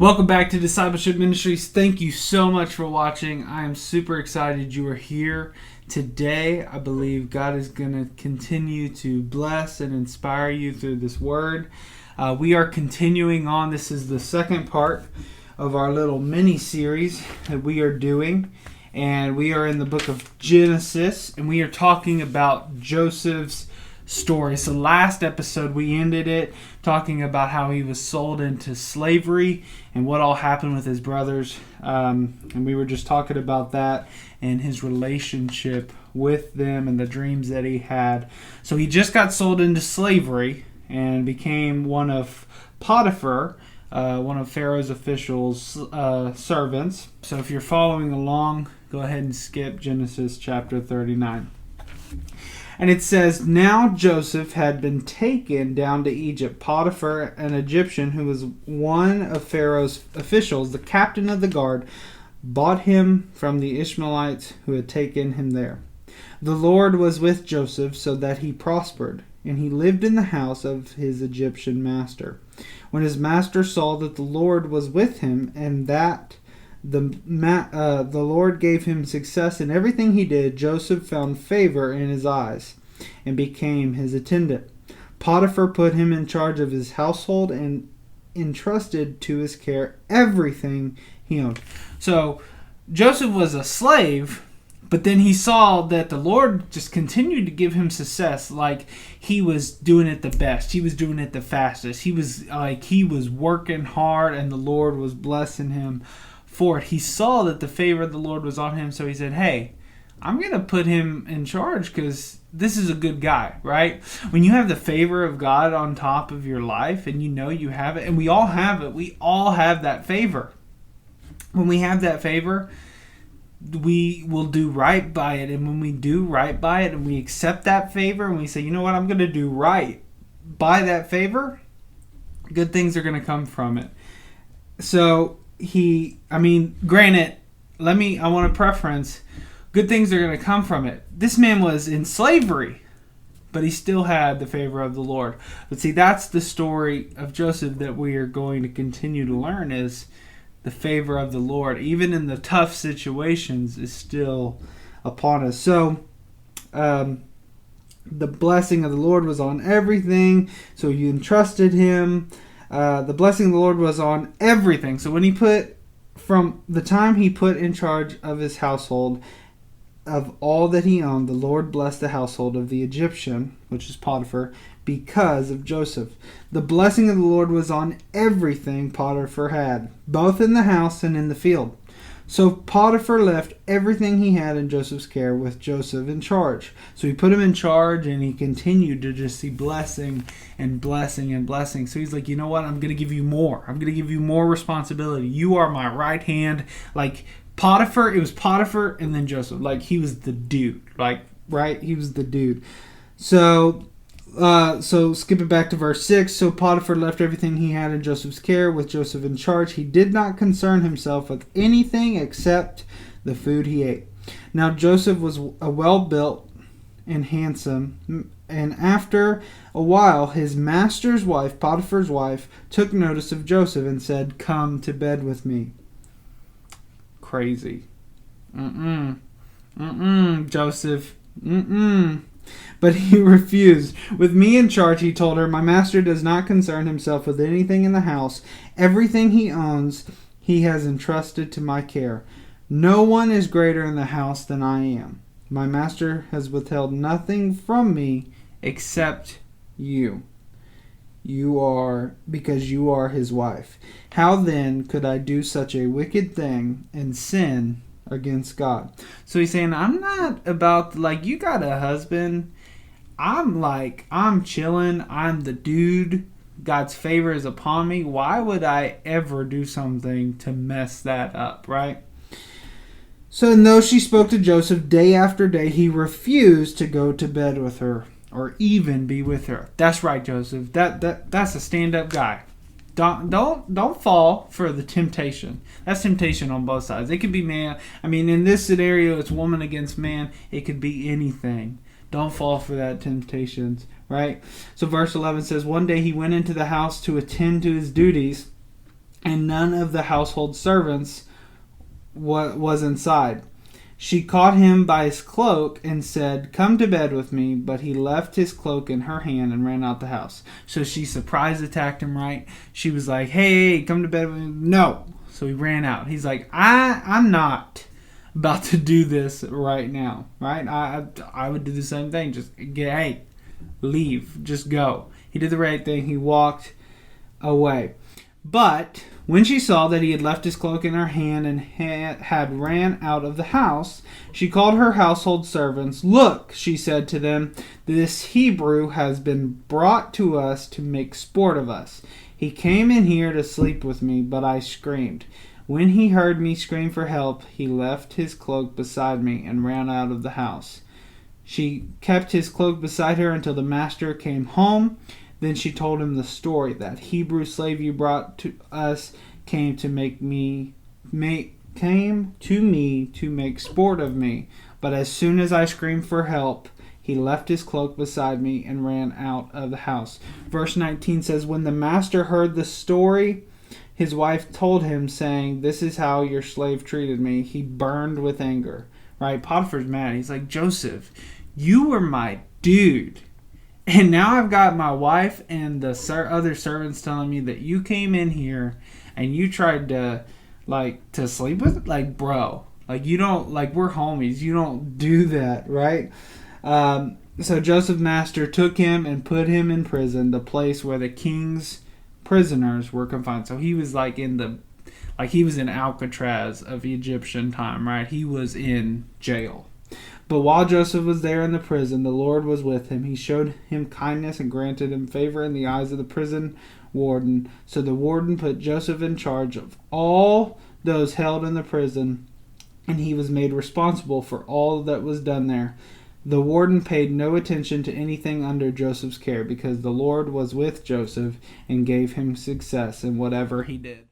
Welcome back to Discipleship Ministries. Thank you so much for watching. I am super excited you are here today. I believe God is going to continue to bless and inspire you through this word. We are continuing on. This is the second part of our little mini series that we are doing. And we are in the book of Genesis, and we are talking about Joseph's story. So last episode we ended it talking about how he was sold into slavery and what all happened with his brothers, and we were just talking about that and his relationship with them and the dreams that he had. So he just got sold into slavery and became one of Potifar, one of Pharaoh's officials' servants. So if you're following along, go ahead and skip Genesis chapter 39. And it says, "Now Joseph had been taken down to Egypt. Potifar, an Egyptian who was one of Pharaoh's officials, the captain of the guard, bought him from the Ishmaelites who had taken him there. The Lord was with Joseph so that he prospered, and he lived in the house of his Egyptian master. When his master saw that the Lord was with him and that the Lord gave him success in everything he did, Joseph found favor in his eyes and became his attendant. Potiphar put him in charge of his household and entrusted to his care everything he owned." So Joseph was a slave, but then he saw that the Lord just continued to give him success. Like, he was doing it the best. He was doing it the fastest. He was working hard, and the Lord was blessing him for it. He saw that the favor of the Lord was on him, so he said, "Hey, I'm going to put him in charge because this is a good guy," right? When you have the favor of God on top of your life and you know you have it, and we all have it, we all have that favor. When we have that favor, we will do right by it. And when we do right by it and we accept that favor and we say, you know what, I'm going to do right by that favor, good things are going to come from it. So granted, I want to preference, good things are going to come from it. This man was in slavery, but he still had the favor of the Lord. But see, that's the story of Joseph that we are going to continue to learn, is the favor of the Lord, even in the tough situations, is still upon us. So, the blessing of the Lord was on everything. So you entrusted him. The blessing of the Lord was on everything. So from the time he put in charge of his household, of all that he owned, the Lord blessed the household of the Egyptian, which is Potiphar, because of Joseph. The blessing of the Lord was on everything Potiphar had, both in the house and in the field. So Potiphar left everything he had in Joseph's care with Joseph in charge. So he put him in charge, and he continued to just see blessing and blessing and blessing. So he's like, you know what? I'm going to give you more. I'm going to give you more responsibility. You are my right hand. Like Potiphar, it was Potiphar and then Joseph. Like, he was the dude. Like, right? He was the dude. So skipping back to verse 6, so Potiphar left everything he had in Joseph's care with Joseph in charge. He did not concern himself with anything except the food he ate. Now Joseph was a well-built and handsome, and after a while his master's wife, Potiphar's wife, took notice of Joseph and said, "Come to bed with me." Crazy. Joseph. But he refused. "With me in charge," he told her, "my master does not concern himself with anything in the house. Everything he owns he has entrusted to my care. No one is greater in the house than I am. My master has withheld nothing from me except you. Because you are his wife. How then could I do such a wicked thing and sin against God?" So he's saying, I'm not about, you got a husband. I'm chilling. I'm the dude. God's favor is upon me. Why would I ever do something to mess that up, right? So though she spoke to Joseph day after day, he refused to go to bed with her or even be with her. That's right, Joseph. That's a stand-up guy. Don't fall for the temptation. That's temptation on both sides. It could be man. In this scenario, it's woman against man. It could be anything. Don't fall for that temptations, right? So verse 11 says, "One day he went into the house to attend to his duties, and none of the household servants was inside. She caught him by his cloak and said, "Come to bed with me." But he left his cloak in her hand and ran out the house. So she surprise attacked him, right? She was like, "Hey, come to bed with me." No. So he ran out. He's like, I'm not about to do this right now, right? I would do the same thing. Just leave. Just go. He did the right thing. He walked away. But when she saw that he had left his cloak in her hand and had ran out of the house, she called her household servants. "Look," she said to them, "this Hebrew has been brought to us to make sport of us. He came in here to sleep with me, but I screamed. When he heard me scream for help, he left his cloak beside me and ran out of the house." She kept his cloak beside her until the master came home. Then she told him the story. "That Hebrew slave you brought to us came to me to make sport of me. But as soon as I screamed for help, he left his cloak beside me and ran out of the house." Verse 19 says, "When the master heard the story, his wife told him, saying, 'This is how your slave treated me.' He burned with anger." Right? Potiphar's mad. He's like, "Joseph, you were my dude. And now I've got my wife and the other servants telling me that you came in here and you tried to sleep with, bro. You don't, we're homies. You don't do that, right?" So Joseph's master took him and put him in prison, the place where the king's prisoners were confined. So he was he was in Alcatraz of Egyptian time, right? He was in jail. But while Joseph was there in the prison, the Lord was with him. He showed him kindness and granted him favor in the eyes of the prison warden. So the warden put Joseph in charge of all those held in the prison, and he was made responsible for all that was done there. The warden paid no attention to anything under Joseph's care, because the Lord was with Joseph and gave him success in whatever he did.